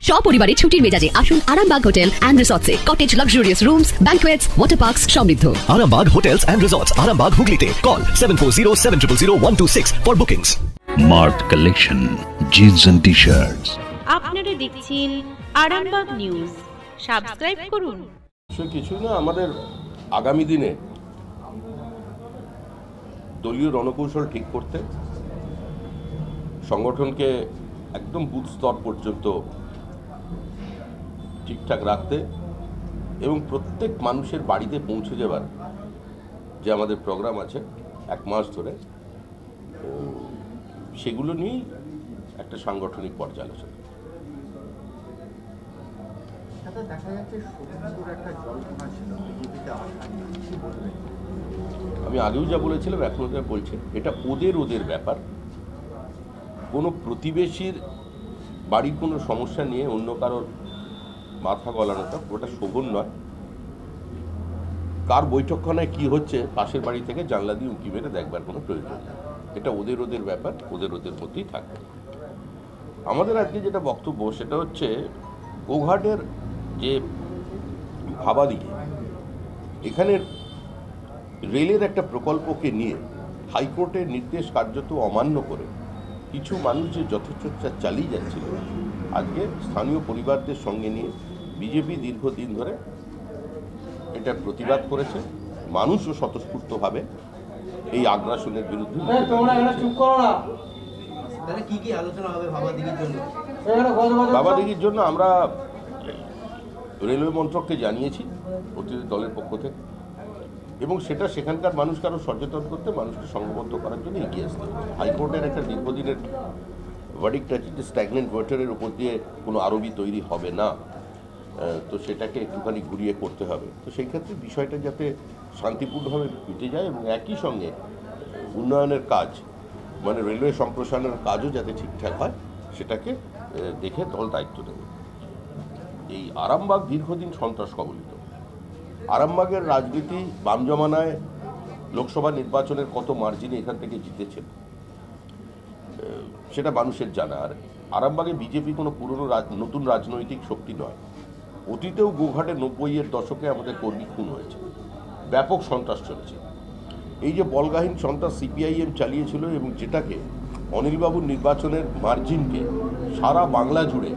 সপরিবারে ছুটির মেজাজে আসুন আরামবাগ হোটেল অ্যান্ড রিসর্টসে। Cottage luxurious rooms, banquets, water parks সমৃদ্ধ। Arambag Hotels and Resorts, Arambag Hooghly call 7407000126 for bookings. Mart Collection, jeans and t-shirts. আপনারা দেখছেন আরামবাগ নিউজ, সাবস্ক্রাইব করুন। কিছু না, আমাদের আগামী দিনে দলীয় রণকৌশল ঠিক করতে, সংগঠনকে একদম বুথ স্তর পর্যন্ত ঠিকঠাক রাখতে এবং প্রত্যেক মানুষের বাড়িতে পৌঁছে যাবার যে আমাদের প্রোগ্রাম আছে 1 মাস ধরে, সেগুলো নিয়েই একটা সাংগঠনিক পর্যালোচনা। আমি আগেও যা বলেছিলাম এখনও যা বলছি, এটা ওদের ব্যাপার। কোনো প্রতিবেশীর বাড়ির কোনো সমস্যা নিয়ে অন্য কারোর মাথা গলানোটা ওটা শোভন নয়। কার বৈঠকখানায় কি হচ্ছে পাশের বাড়ি থেকে জানলা দিয়ে উঁকি মেরে দেখবার কোনো প্রয়োজন নেই। এটা ওদের ব্যাপার, ওদের মধ্যেই থাকবে। আমাদের আজকে যেটা বক্তব্য সেটা হচ্ছে গোঘাটের যে ভাবাদিঘি, এখানের রেলের একটা প্রকল্পকে নিয়ে হাইকোর্টের নির্দেশ কার্যত অমান্য করে কিছু মানুষ যে যথেচ্ছা চালিয়ে যাচ্ছিল, আজকে স্থানীয় পরিবারদের সঙ্গে নিয়ে বিজেপি দীর্ঘদিন ধরে এটা প্রতিবাদ করেছে। মানুষও স্বতঃস্ফূর্তভাবে এই আগ্রাসনের বিরুদ্ধে। ভাবাদিঘির জন্য আমরা রেলওয়ে মন্ত্রককে জানিয়েছি প্রতিনিধি দলের পক্ষ থেকে, এবং সেটা সেখানকার মানুষকে আরও সচেতন করতে, মানুষকে সংঘবদ্ধ করার জন্য এগিয়ে আসতে হবে। হাইকোর্টের একটা দীর্ঘদিনের ভার্ডিক্ট আছে যে স্ট্যাগনেন্ট ওয়াটারের উপর দিয়ে কোনো আরবি তৈরি হবে না, তো সেটাকে একটুখানি ঘুরিয়ে করতে হবে। তো সেই ক্ষেত্রে বিষয়টা যাতে শান্তিপূর্ণভাবে মিটে যায় এবং একই সঙ্গে উন্নয়নের কাজ, মানে রেলওয়ে সম্প্রসারণের কাজও যাতে ঠিকঠাক হয়, সেটাকে দেখে দল দায়িত্ব নেবে। এই আরামবাগ দীর্ঘদিন সন্ত্রাস কবলিত। আরামবাগের রাজনীতি বাম জমানায় লোকসভা নির্বাচনের কত মার্জিনে এখান থেকে জিতেছেন সেটা মানুষের জানা। আর আরামবাগে বিজেপি কোনো পুরনো নতুন রাজনৈতিক শক্তি নয়। অতীতেও গোঘাটে 90-এর দশকে আমাদের কর্মী খুন হয়েছে, ব্যাপক সন্ত্রাস চলেছে। এই যে বলগাহীন সন্ত্রাস সিপিআইএম চালিয়েছিল এবং যেটাকে অনিলবাবুর নির্বাচনের মার্জিনকে সারা বাংলা জুড়ে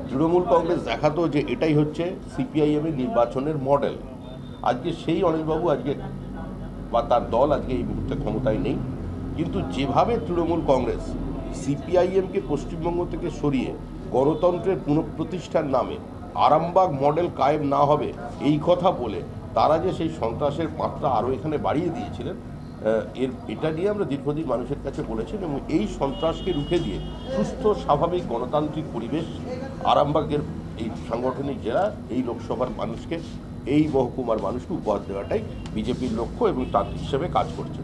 তৃণমূল কংগ্রেস দেখাতো যে এটাই হচ্ছে সিপিআইএমের নির্বাচনের মডেল। আজকে সেই অনিলবাবু আজকে বা তার দল আজকে এই মুহূর্তে ক্ষমতায় নেই, কিন্তু যেভাবে তৃণমূল কংগ্রেস সিপিআইএমকে পশ্চিমবঙ্গ থেকে সরিয়ে গণতন্ত্রের পুনঃপ্রতিষ্ঠার নামে আরামবাগ মডেল কায়েম না হবে এই কথা বলে তারা যে সেই সন্ত্রাসের মাত্রা আরও এখানে বাড়িয়ে দিয়েছিলেন, এটা নিয়ে আমরা দীর্ঘদিন মানুষের কাছে বলেছেন। এবং এই সন্ত্রাসকে রুখে দিয়ে সুস্থ স্বাভাবিক গণতান্ত্রিক পরিবেশ আরামবাগের এই সাংগঠনিক জেলা, এই লোকসভার মানুষকে, এই মহকুমার মানুষকে উপহার দেওয়াটাই বিজেপির লক্ষ্য এবং তার হিসেবে কাজ করছে।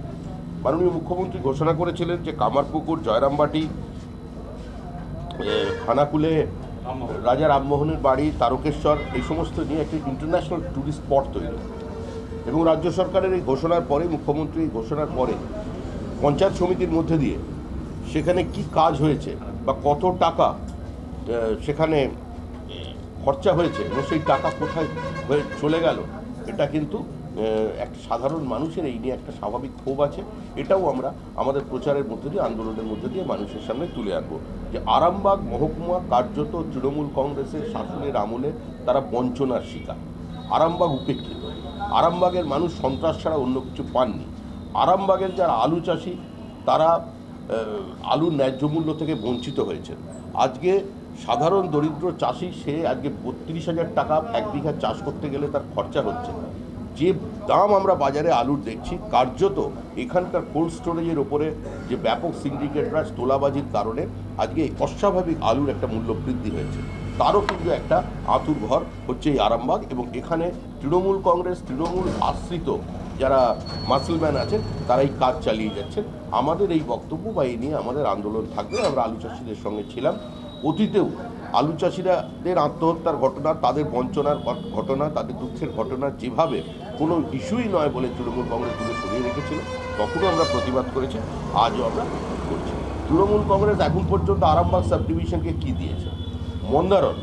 মাননীয় মুখ্যমন্ত্রী ঘোষণা করেছিলেন যে কামারপুকুর, জয়রামবাটি, খানাকুলে, রাজা রামমোহনের বাড়ি, তারকেশ্বর, এই সমস্ত নিয়ে একটি ইন্টারন্যাশনাল ট্যুরিস্ট স্পট তৈরি। এবং রাজ্য সরকারের এই ঘোষণার পরে, মুখ্যমন্ত্রী ঘোষণার পরে পঞ্চায়েত সমিতির মধ্যে দিয়ে সেখানে কি কাজ হয়েছে বা কত টাকা সেখানে খরচা হয়েছে এবং সেই টাকা কোথায় হয়ে চলে গেল, এটা কিন্তু একটা সাধারণ মানুষের এই নিয়ে একটা স্বাভাবিক ক্ষোভ আছে। এটাও আমরা আমাদের প্রচারের মধ্যে দিয়ে, আন্দোলনের মধ্যে দিয়ে মানুষের সামনে তুলে আনবো যে আরামবাগ মহকুমা কার্যত তৃণমূল কংগ্রেসের শাসনের আমলে তারা বঞ্চনার শিকার। আরামবাগ উপেক্ষিত। আরামবাগের মানুষ সন্ত্রাস ছাড়া অন্য কিছু পাননি। আরামবাগের যারা আলু চাষি, তারা আলুর ন্যায্য মূল্য থেকে বঞ্চিত হয়েছেন। আজকে সাধারণ দরিদ্র চাষি, সে আজকে 32,000 টাকা 1 বিঘা চাষ করতে গেলে তার খরচা হচ্ছে। যে দাম আমরা বাজারে আলুর দেখছি, কার্যত এখানকার কোল্ড স্টোরেজের ওপরে যে ব্যাপক সিন্ডিকেট রাজ, তোলাবাজির কারণে আজকে অস্বাভাবিক আলুর একটা মূল্য বৃদ্ধি হয়েছে। তারও কিন্তু একটা আঁতুর ঘর হচ্ছে এই আরামবাগ। এবং এখানে তৃণমূল কংগ্রেস, তৃণমূল আশ্রিত যারা মাসলম্যান আছেন, তারা এই কাজ চালিয়ে যাচ্ছেন। আমাদের এই বক্তব্য বা এই নিয়ে আমাদের আন্দোলন থাকবে। আমরা আলু চাষিদের সঙ্গে ছিলাম। অতীতেও আলু চাষিরাদের আত্মহত্যার ঘটনা, তাদের বঞ্চনার ঘটনা, তাদের দুঃখের ঘটনা যেভাবে কোনো ইস্যুই নয় বলে তৃণমূল কংগ্রেস দূরে সরিয়ে রেখেছিল, তখনও আমরা প্রতিবাদ করেছি, আজও আমরা করছি। তৃণমূল কংগ্রেস এখন পর্যন্ত আরামবাগ সাব ডিভিশনকে কী দিয়েছে? মন্দারণ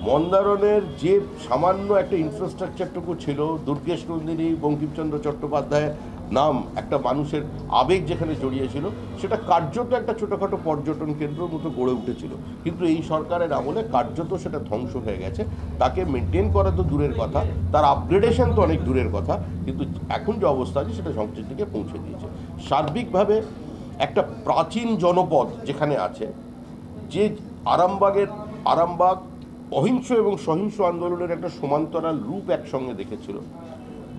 মন্দারণের যে সামান্য একটা ইনফ্রাস্ট্রাকচারটুকু ছিল, দুর্গেশ নন্দিনী, বঙ্কিমচন্দ্র চট্টোপাধ্যায়ের নাম, একটা মানুষের আবেগ যেখানে জড়িয়েছিল, সেটা কার্যত একটা ছোটোখাটো পর্যটন কেন্দ্রের মতো গড়ে উঠেছিল। কিন্তু এই সরকারের আমলে কার্যত সেটা ধ্বংস হয়ে গেছে। তাকে মেনটেন করা তো দূরের কথা, তার আপগ্রেডেশন তো অনেক দূরের কথা, কিন্তু এখন যে অবস্থা আছে সেটা ধ্বংসের দিকে পৌঁছে দিয়েছে। সার্বিকভাবে একটা প্রাচীন জনপদ যেখানে আছে, যে আরামবাগ অহিংস এবং সহিংস আন্দোলনের একটা সমান্তরাল রূপ একসঙ্গে দেখেছিল,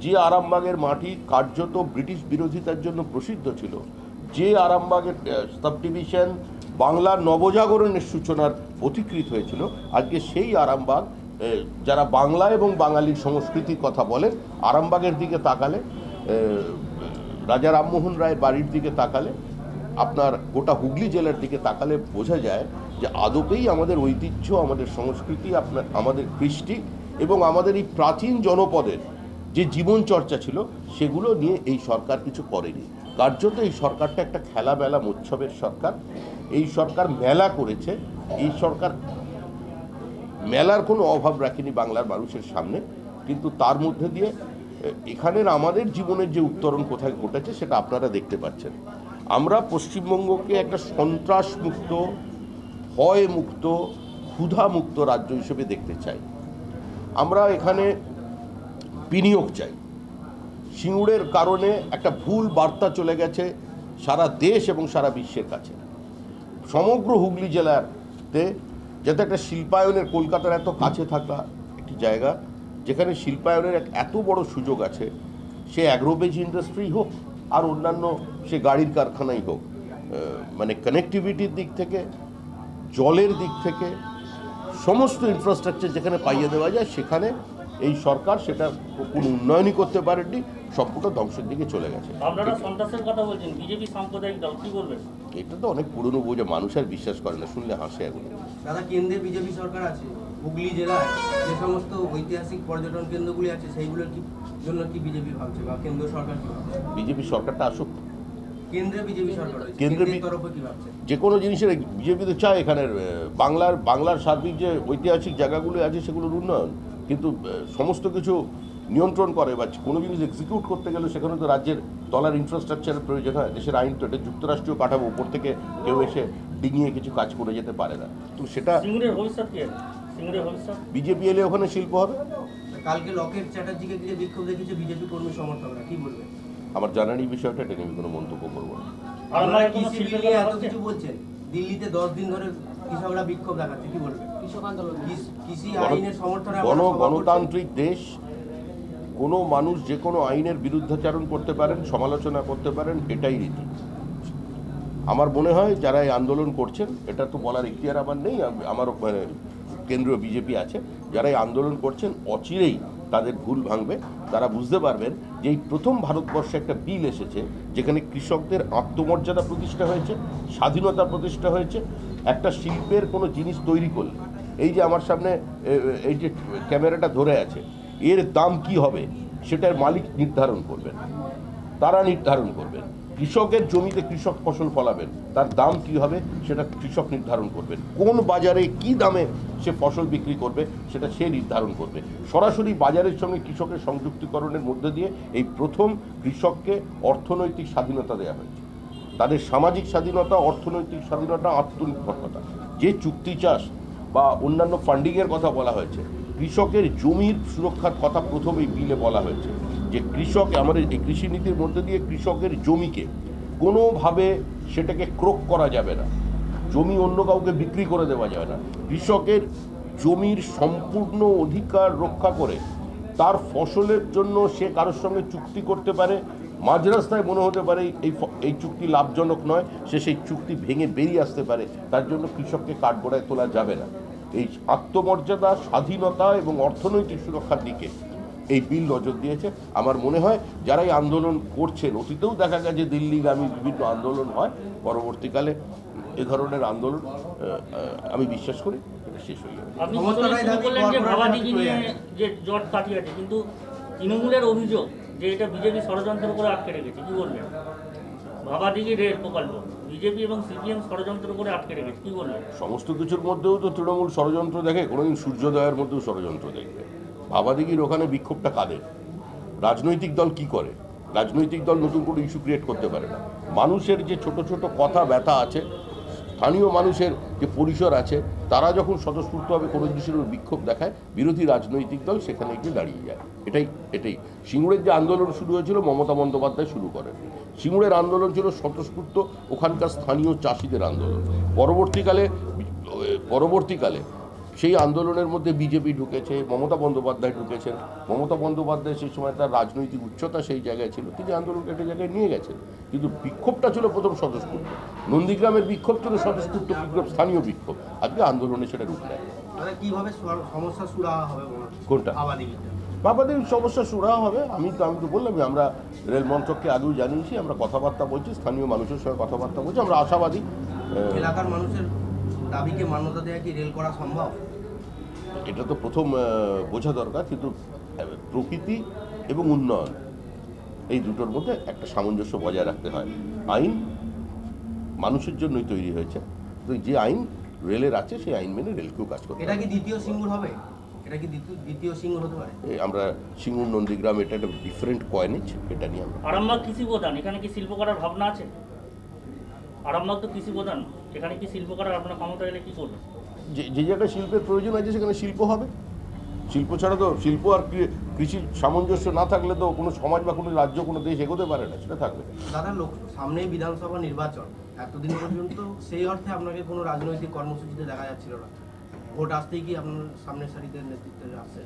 যে আরামবাগের মাটি কার্যত ব্রিটিশ বিরোধিতার জন্য প্রসিদ্ধ ছিল, যে আরামবাগের সাব ডিভিশন বাংলার নবজাগরণের সূচনার পথিকৃৎ হয়েছিল, আজকে সেই আরামবাগ, যারা বাংলা এবং বাঙালির সংস্কৃতির কথা বলেন, আরামবাগের দিকে তাকালে, রাজা রামমোহন রায়ের বাড়ির দিকে তাকালে, আপনার গোটা হুগলি জেলার দিকে তাকালে বোঝা যায় যে আদপেই আমাদের ঐতিহ্য, আমাদের সংস্কৃতি, আমাদের কৃষ্টি এবং আমাদের এই প্রাচীন জনপদের যে জীবন চর্চা ছিল, সেগুলো নিয়ে এই সরকার কিছু করেনি। কার্যত এই সরকারটা একটা খেলাবেলা উৎসবের সরকার। এই সরকার মেলা করেছে, এই সরকার মেলার কোনো অভাব রাখেনি বাংলার মানুষের সামনে, কিন্তু তার মধ্যে দিয়ে এখানের আমাদের জীবনের যে উত্তরণ কোথায় ঘটেছে সেটা আপনারা দেখতে পাচ্ছেন। আমরা পশ্চিমবঙ্গকে একটা সন্ত্রাসমুক্ত, ভয়মুক্ত, ক্ষুধামুক্ত রাজ্য হিসেবে দেখতে চাই। আমরা এখানে বিনিয়োগ চাই। সিঙ্গুরের কারণে একটা ভুল বার্তা চলে গেছে সারা দেশ এবং সারা বিশ্বের কাছে। সমগ্র হুগলি জেলাতে যাতে একটা শিল্পায়নের, কলকাতার এত কাছে থাকা একটি জায়গা যেখানে শিল্পায়নের এত বড় সুযোগ আছে, সে অ্যাগ্রোবেজ ইন্ডাস্ট্রি হোক আর অন্যান্য সে গাড়ির কারখানাই হোক, মানে কানেক্টিভিটির দিক থেকে, জলের দিক থেকে, সমস্ত ইনফ্রাস্ট্রাকচার যেখানে পাইয়ে দেওয়া যায়, সেখানে এই সরকার সেটা কোনো উন্নয়নই করতে পারেনি, সম্পূর্ণ ধ্বংসের দিকে চলে গেছে। আপনারা সন্ত্রাসের কথা বলছেন, বিজেপি সাম্প্রদায়িক দল, কি বলবেন? এটা তো অনেক পুরনো বোঝা, মানুষ আর বিশ্বাস করে না, শুনলে হাসে এগুলো। দাদা, কেন্দ্রে বিজেপি সরকার আছে, হুগলি জেলায় যে সমস্ত ঐতিহাসিক পর্যটন কেন্দ্রগুলি আছে সেইগুলোর জন্য কি বিজেপি ভাবছে বা কেন্দ্র সরকার কি ভাবছে? বিজেপি সরকারটা আসুক, কেন্দ্রে বিজেপি সরকার কেন্দ্রের তরফে কি ভাবছে? যে কোনো জিনিসের বিজেপি তো চায় এখানের বাংলার সার্বিক যে ঐতিহাসিক জায়গাগুলো আছে সেগুলোর উন্নয়ন, কিন্তু সমস্ত কিছু নিয়ন্ত্রণ করে বা কোনো জিনিস এক্সিকিউট করতে গেলে সেখানে তো রাজ্যের তলার ইনফ্রাস্ট্রাকচারের প্রয়োজন হয়। দেশের আইন তো এটা যুক্তরাষ্ট্রীয় কাঠামো, উপর থেকে কেউ এসে ডিঙিয়ে কিছু কাজ করে যেতে পারে না। তো সেটা বিজেপি এলে ওখানে শিল্প হবে। কালকে লকেট চ্যাটার্জিকে ঘিরে বিক্ষোভ দেখেছে বিজেপি কর্মী সমর্থকরা, কি বলবেন? আমার জানার এই বিষয়টা, এটা নিয়ে কোনো মন্তব্য করবো না। এত কিছু বলছেন, দিল্লিতে 10 দিন ধরে কৃষকরা বিক্ষোভ দেখাচ্ছে, কি বলবেন? কৃষক আন্দোলন, কৃষি আইনের সমর্থনে গণতান্ত্রিক দেশ, কোনো মানুষ যে কোনো আইনের বিরুদ্ধাচারণ করতে পারেন, সমালোচনা করতে পারেন, এটাই রীতি। আমার মনে হয় যারা এই আন্দোলন করছেন, এটা তো বলার ইখতিয়ার আমার নেই, আমারও কেন্দ্রীয় বিজেপি আছে, যারা এই আন্দোলন করছেন অচিরেই তাদের ভুল ভাঙবে। তারা বুঝতে পারবেন যে এই প্রথম ভারতবর্ষে একটা বিল এসেছে যেখানে কৃষকদের আত্মমর্যাদা প্রতিষ্ঠা হয়েছে, স্বাধীনতা প্রতিষ্ঠা হয়েছে। একটা শিল্পের কোনো জিনিস তৈরি করলে, এই যে আমার সামনে এই যে ক্যামেরাটা ধরে আছে, এর দাম কি হবে সেটার মালিক নির্ধারণ করবেন, তারা নির্ধারণ করবেন। কৃষকের জমিতে কৃষক ফসল ফলাবেন, তার দাম কি হবে সেটা কৃষক নির্ধারণ করবেন। কোন বাজারে কি দামে সে ফসল বিক্রি করবে সেটা সে নির্ধারণ করবে। সরাসরি বাজারের সঙ্গে কৃষকের সংযুক্তিকরণের মধ্যে দিয়ে এই প্রথম কৃষককে অর্থনৈতিক স্বাধীনতা দেওয়া হয়েছে। তাদের সামাজিক স্বাধীনতা, অর্থনৈতিক স্বাধীনতা, আত্মনির্ভরতা। যে চুক্তি চাষ বা অন্যান্য ফান্ডিংয়ের কথা বলা হয়েছে, কৃষকের জমির সুরক্ষার কথা প্রথম এই বিলে বলা হয়েছে, যে কৃষক, আমাদের এই কৃষি নীতির মধ্যে দিয়ে কৃষকের জমিকে কোনোভাবে সেটাকে ক্রোক করা যাবে না, জমি অন্য কাউকে বিক্রি করে দেওয়া যাবে না। কৃষকের জমির সম্পূর্ণ অধিকার রক্ষা করে তার ফসলের জন্য সে কারোর সঙ্গে চুক্তি করতে পারে। মাঝ রাস্তায় মনে হতে পারে এই চুক্তি লাভজনক নয়, সে সেই চুক্তি ভেঙে বেরিয়ে আসতে পারে, তার জন্য কৃষককে কাঠগড়ায় তোলা যাবে না। এই আত্মমর্যাদা, স্বাধীনতা এবং অর্থনৈতিক সুরক্ষার দিকে এই বিল নজর দিয়েছে। আমার মনে হয় যারা এই আন্দোলন করছেন, অতীতেও দেখা গেছে দিল্লিগামী বিভিন্ন আন্দোলন হয়, পরবর্তীকালে এ ধরনের আন্দোলন আমি বিশ্বাস করি এটা শেষ হয়ে যাবে। আপনি বললেন যে ভাবাদিঘি নিয়ে যে জট কাটিয়েছে, কিন্তু তৃণমূলের অভিযোগ যে এটা বিজেপি ষড়যন্ত্রের উপরে আটকে রেখেছে, কি বলবেন? ভাবাদিঘি রেল প্রকল্প বিজেপি এবং সিপিএম ষড়যন্ত্র করে আটকে রেখেছে, কি বলবেন? সমস্ত কিছুর মধ্যেও তো তৃণমূল ষড়যন্ত্র দেখে, কোনোদিন সূর্যোদয়ের মধ্যেও ষড়যন্ত্র দেখবে। ভাবাদিঘির ওখানে বিক্ষোভটা কাদের? রাজনৈতিক দল কি করে? রাজনৈতিক দল নতুন করে ইস্যু ক্রিয়েট করতে পারে না। মানুষের যে ছোট ছোট কথা ব্যথা আছে, স্থানীয় মানুষের যে পরিসর আছে, তারা যখন স্বতঃস্ফূর্তভাবে কোনো জিনিসের বিক্ষোভ দেখায়, বিরোধী রাজনৈতিক দল সেখানে গিয়ে দাঁড়িয়ে যায়। এটাই সিঙ্গুরের যে আন্দোলন শুরু হয়েছিল মমতা বন্দ্যোপাধ্যায় শুরু করেন। সিঙ্গুরের আন্দোলন ছিল স্বতঃস্ফূর্ত ওখানকার স্থানীয় চাষিদের আন্দোলন। পরবর্তীকালে সেই আন্দোলনের মধ্যে বিজেপি ঢুকেছে, মমতা বন্দ্যোপাধ্যায় ঢুকেছেন। মমতা বন্দ্যোপাধ্যায় সেই সময় তার রাজনৈতিক উচ্চতা সেই জায়গায় ছিল, তিনি আন্দোলনকে একটা জায়গায় নিয়ে গেছেন। কিন্তু বিক্ষোভটা ছিল প্রথম স্বতঃস্ফূর্ত। নন্দীগ্রামের বিক্ষোভ ছিল স্বতঃস্ফূর্ত বিক্ষোভ, স্থানীয় বিক্ষোভ। আজকে আন্দোলনে সেটা রূপ নেয়। কিভাবে সমস্যা সুরাহা হবে? কোনটা? বাবাদের সমস্যা সুরাহা হবে। আমি তো বললাম, আমরা রেল মন্ত্রককে আগেও জানিয়েছি, আমরা কথাবার্তা বলছি, স্থানীয় মানুষের সঙ্গে কথাবার্তা বলছি, আমরা আশাবাদী। এলাকার মানুষের দাবিকে মান্যতা দেওয়া কি রেল করা সম্ভব? এটা তো প্রথম বোঝা দরকার, কিন্তু প্রকৃতি এবং উন্নয়ন এই দুটোর মধ্যে একটা সামঞ্জস্য বজায় রাখতে হয়। আইন মানুষের জন্যই তৈরি হয়েছে, তো যে আইন রেলের আছে সেই আইন মেনে রেলকেও কাজ করতে হবে। এটা কি দ্বিতীয় সিঙ্গুর হবে? এটা কি দ্বিতীয় সিঙ্গুর হতে পারে? আমরা সিঙ্গুর নন্দীগ্রাম, এটা একটা ডিফারেন্ট কয়েনেজ, এটা নিয়ে আমরা। আরামবাগ কৃষি প্রধান, এখানে কি শিল্প করার ভাবনা আছে? আরামবাগ তো কৃষি প্রধান, এখানে কি শিল্প করার আপনার ক্ষমতা এলে কি করবেন? যে জায়গায় শিল্পের প্রয়োজন আছে সেখানে শিল্প হবে। শিল্প ছাড়া তো, শিল্প আর কৃষির সামঞ্জস্য না থাকলে তো কোনো সমাজ বা কোনো রাজ্য, কোনো দেশ এগোতে পারে না, সেটা থাকবে। দাদা, সামনেই বিধানসভা নির্বাচন, এতদিন পর্যন্ত সেই অর্থে আপনাকে কোনো রাজনৈতিক কর্মসূচিতে দেখা যাচ্ছিল না। ভোট আসতেই কি আপনার সামনের সারিতে নেতৃত্বে আসছে?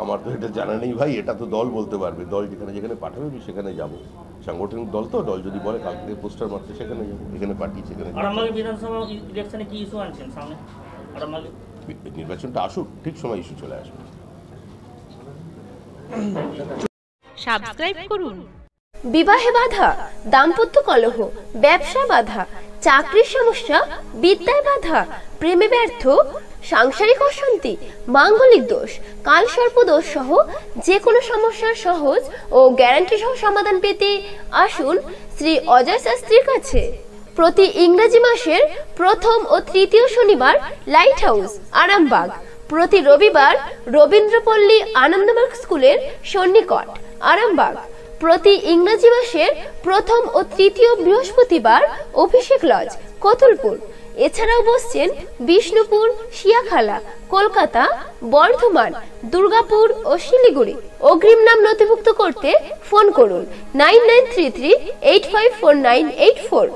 আমার তো এটা জানা নেই ভাই, এটা তো দল বলতে পারবে। দল যেখানে পাঠাবে আমি সেখানে যাব। সাংগঠনিক দল তো, দল যদি বলে কালকে পোস্টার মারতে সেখানে যাবো, এখানে পার্টি সেখানে। আরামবাগ বিধানসভা ইলেকশনে কি ইস্যু আনছেন সামনে? আরামবাগে নির্বাচনটা আসুক, ঠিক সময় ইস্যু চলে আসবে। সাবস্ক্রাইব করুন। বিবাহে বাধা, দাম্পত্য কলহ, ব্যবসা বাধা, চাকরির সমস্যা, বিদ্যায় বাধা, প্রেমে ব্যর্থ, সাংসারিক অশান্তি, মাঙ্গলিক দোষ, কালসর্প দোষ সহ যে কোনো সমস্যার সহজ ও গ্যারান্টি সহ সমাধান পেতে আসুন শ্রী অজয় শাস্ত্রীর কাছে। প্রতি ইংরেজি মাসের প্রথম ও তৃতীয় শনিবার লাইট হাউস আরামবাগ, প্রতি রবিবার রবীন্দ্রপল্লী আনন্দমার্গ স্কুলের সন্নিকট আরামবাগ, প্রতি ইংরেজি মাসের প্রথম ও তৃতীয় বৃহস্পতিবার অভিষেক লজ কতুলপুর। এছাড়াও বসছেন বিষ্ণুপুর, শিয়াখালা, কলকাতা, বর্ধমান, দুর্গাপুর ও শিলিগুড়ি। অগ্রিম নাম নথিভুক্ত করতে ফোন করুন 9933854984।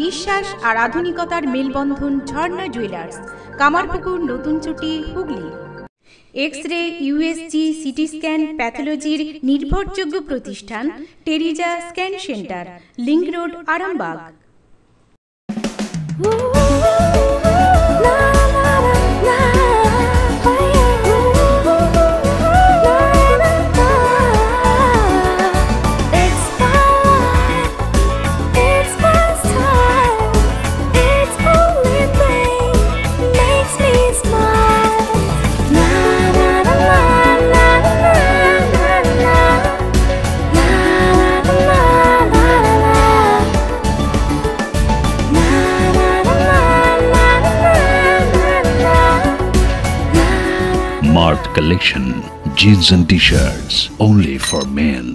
বিশ্বাস আর আধুনিকতার মেলবন্ধন ঝর্ণা জুয়েলার্স, কামারপুকুর, নতুন চুটি, Hooghly. X-ray, USG, CT scan, প্যাথোলজির নির্ভরযোগ্য প্রতিষ্ঠান Teresa scan centre, link road, Arambag. Collection, jeans and t-shirts only for men.